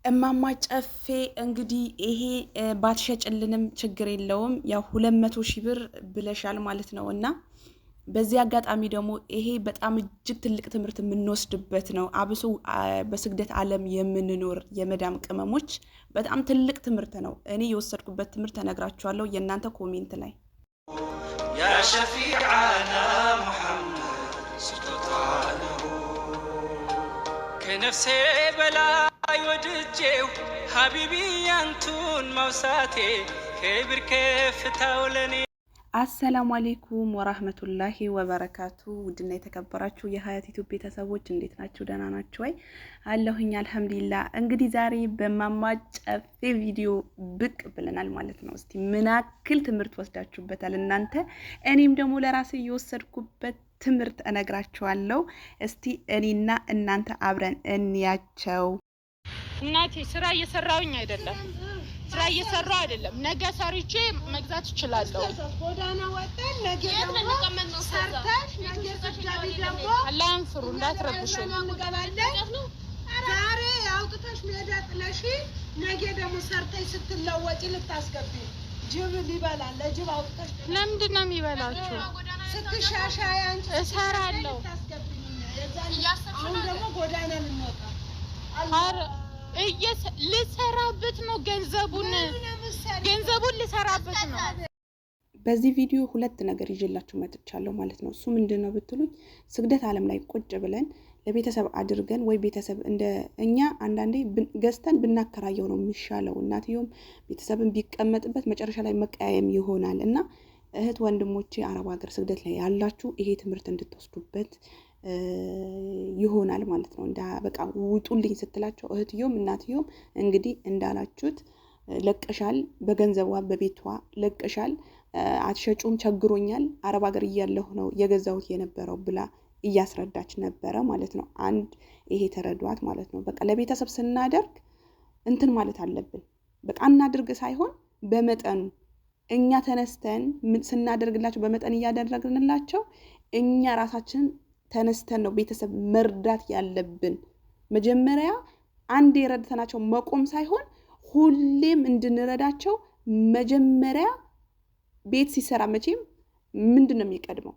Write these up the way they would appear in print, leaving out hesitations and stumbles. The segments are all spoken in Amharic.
እማማ ጨፌ እንግዲህ ይሄ ባትሸጭልንም ችግር የለውም ያው 200,000 ብር ብለሻል ማለት ነው። እና በዚህ አጋጣሚ ደግሞ ይሄ በጣም እጅግ ትልቅ ትምህርት የምንወስድበት ነው። አብሶ በስግደት ዓለም የምንኖር የመዳም ቅመሞች በጣም ትልቅ ትምህርት ነው። እኔ የወሰድኩበት ትምህርት ተነግራችኋለሁ። የእናንተ ኮሜንት ላይ ያ ሸፊዓና ሙሐመድ ስጦታነሁ ከነፍሴ በላይ ወድጄው ሀቢቢ ያንቱን ማውሳቴ ክብር ከፍታው ለኔ። አሰላሙ አሌይኩም ወራህመቱላሂ ወበረካቱ። ውድና የተከበራችሁ የሀያት ኢትዮጵያ ቤተሰቦች እንዴት ናችሁ? ደህና ናችሁ ወይ? አለሁኝ አልሐምዱሊላህ። እንግዲህ ዛሬ በእማማ ጨፌ ቪዲዮ ብቅ ብለናል ማለት ነው። እስቲ ምን ያክል ትምህርት ወስዳችሁበታል እናንተ? እኔም ደግሞ ለራሴ የወሰድኩበት ትምህርት እነግራችኋለሁ። እስቲ እኔና እናንተ አብረን እንያቸው። እናቴ ስራ እየሰራሁኝ አይደለም፣ ስራ እየሰራሁ አይደለም። ነገ ሰርቼ መግዛት እችላለሁ። ጎዳና ወጣን ነገ ደግሞ ሰርተሽ ነገ ትጃቢ ደግሞ አላህን ፍሩ እንዳትረብሹ። ዛሬ አውጥተሽ ሜዳ ጥለሽ ነገ ደግሞ ሰርተሽ ስትለወጪ ልታስገቢ ጅብ ሊበላል። ለጅብ አውጥተሽ ለምንድን ነው የሚበላችሁ? ስትሻሻይ አንቺ እሰራለሁ። አሁን ደግሞ ጎዳና ልንወጣ ልሰራበት ነው። ገንዘቡን ልሰራበት ነው። በዚህ ቪዲዮ ሁለት ነገር ይዤላችሁ መጥቻለሁ ማለት ነው። እሱ ምንድነው ብትሉኝ ስግደት ዓለም ላይ ቁጭ ብለን ለቤተሰብ አድርገን ወይ ቤተሰብ እንደ እኛ አንዳንዴ ገዝተን ብናከራየው ነው የሚሻለው። እናትዮም ቤተሰብን ቢቀመጥበት መጨረሻ ላይ መቀያየም ይሆናል እና እህት ወንድሞቼ አረብ ሀገር ስግደት ላይ ያላችሁ ይሄ ትምህርት እንድትወስዱበት ይሆናል ማለት ነው። በቃ ውጡልኝ ስትላቸው እህትዮም እናትዮም እንግዲህ እንዳላችሁት ለቀሻል፣ በገንዘቧ በቤቷ ለቀሻል፣ አትሸጩም፣ ቸግሮኛል፣ አረብ ሀገር እያለሁ ነው የገዛሁት የነበረው ብላ እያስረዳች ነበረ ማለት ነው። አንድ ይሄ ተረዷት ማለት ነው። በቃ ለቤተሰብ ስናደርግ እንትን ማለት አለብን። በቃ እናድርግ ሳይሆን በመጠኑ እኛ ተነስተን ስናደርግላቸው በመጠን እያደረግንላቸው እኛ ራሳችን ተነስተን ነው ቤተሰብ መርዳት ያለብን። መጀመሪያ አንድ የረድተናቸው መቆም ሳይሆን ሁሌም እንድንረዳቸው መጀመሪያ ቤት ሲሰራ መቼም ምንድን ነው የሚቀድመው?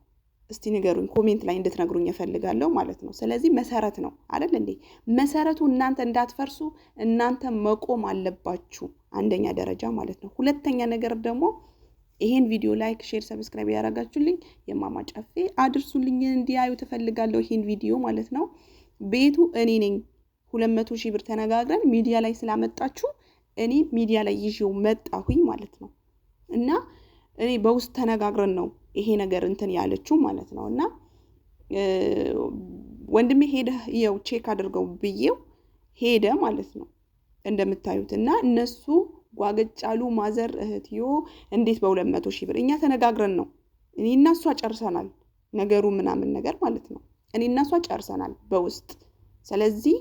እስቲ ንገሩኝ፣ ኮሜንት ላይ እንድትነግሩኝ እፈልጋለሁ ማለት ነው። ስለዚህ መሰረት ነው አይደል እንዴ? መሰረቱ እናንተ እንዳትፈርሱ እናንተ መቆም አለባችሁ፣ አንደኛ ደረጃ ማለት ነው። ሁለተኛ ነገር ደግሞ ይሄን ቪዲዮ ላይክ፣ ሼር፣ ሰብስክራይብ ያደረጋችሁልኝ የእማማ ጨፌ አድርሱልኝ፣ እንዲያዩ ተፈልጋለሁ ይሄን ቪዲዮ ማለት ነው። ቤቱ እኔ ነኝ። 200,000 ብር ተነጋግረን ሚዲያ ላይ ስላመጣችሁ እኔ ሚዲያ ላይ ይዤው መጣሁኝ ማለት ነው። እና እኔ በውስጥ ተነጋግረን ነው ይሄ ነገር እንትን ያለችው ማለት ነው። እና ወንድሜ ሄደ ይኸው ቼክ አድርገው ብዬው ሄደ ማለት ነው እንደምታዩት። እና እነሱ ጓገጫሉ ማዘር እህትዮ እንዴት በ200,000 ብር እኛ ተነጋግረን ነው እኔ እና እሷ ጨርሰናል ነገሩ ምናምን ነገር ማለት ነው። እኔ እና እሷ ጨርሰናል በውስጥ። ስለዚህ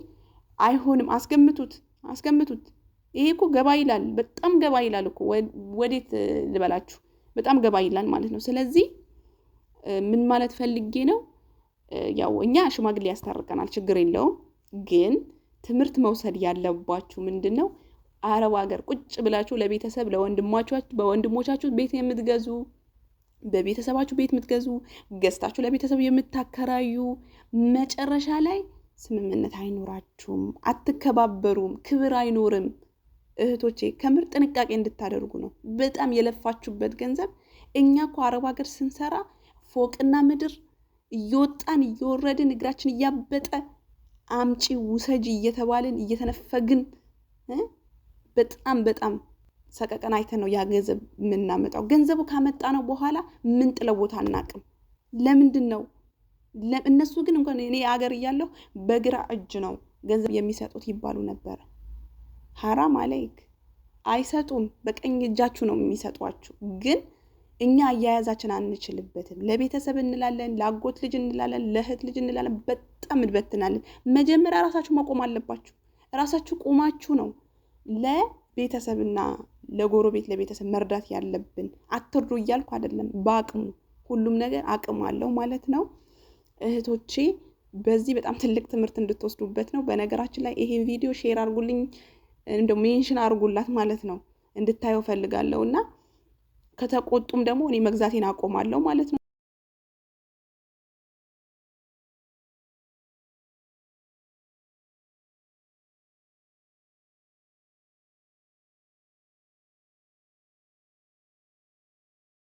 አይሆንም፣ አስገምቱት። ይሄ እኮ ገባ ይላል፣ በጣም ገባ ይላል እኮ። ወዴት ልበላችሁ፣ በጣም ገባ ይላል ማለት ነው። ስለዚህ ምን ማለት ፈልጌ ነው፣ ያው እኛ ሽማግሌ ያስታርቀናል፣ ችግር የለውም። ግን ትምህርት መውሰድ ያለባችሁ ምንድነው፣ አረብ ሀገር ቁጭ ብላችሁ ለቤተሰብ በወንድሞቻችሁ ቤት የምትገዙ፣ በቤተሰባችሁ ቤት የምትገዙ፣ ገዝታችሁ ለቤተሰብ የምታከራዩ መጨረሻ ላይ ስምምነት አይኖራችሁም፣ አትከባበሩም፣ ክብር አይኖርም። እህቶቼ ከምር ጥንቃቄ እንድታደርጉ ነው። በጣም የለፋችሁበት ገንዘብ እኛ እኮ አረብ ሀገር ስንሰራ ፎቅና ምድር እየወጣን እየወረድን እግራችን እያበጠ አምጪ ውሰጂ እየተባልን እየተነፈግን በጣም ሰቀቀን አይተን ነው ያ ገንዘብ የምናመጣው። ገንዘቡ ካመጣ ነው በኋላ ምን ጥለው ቦታ አናቅም። ለምንድን ነው እነሱ ግን እንኳን እኔ ሀገር እያለሁ በግራ እጅ ነው ገንዘብ የሚሰጡት ይባሉ ነበረ። ሐራም አለይክ፣ አይሰጡም፣ በቀኝ እጃችሁ ነው የሚሰጧችሁ። ግን እኛ አያያዛችን አንችልበትም። ለቤተሰብ እንላለን፣ ለአጎት ልጅ እንላለን፣ ለእህት ልጅ እንላለን፣ በጣም እንበትናለን። መጀመሪያ ራሳችሁ መቆም አለባችሁ። ራሳችሁ ቆማችሁ ነው ለቤተሰብና ለጎረቤት ለቤተሰብ መርዳት ያለብን። አትርዱ እያልኩ አይደለም፣ በአቅሙ ሁሉም ነገር አቅም አለው ማለት ነው። እህቶቼ በዚህ በጣም ትልቅ ትምህርት እንድትወስዱበት ነው። በነገራችን ላይ ይሄን ቪዲዮ ሼር አድርጉልኝ እንደው ሜንሽን አድርጉላት ማለት ነው፣ እንድታየው ፈልጋለሁ። እና ከተቆጡም ደግሞ እኔ መግዛቴን አቆማለሁ ማለት ነው።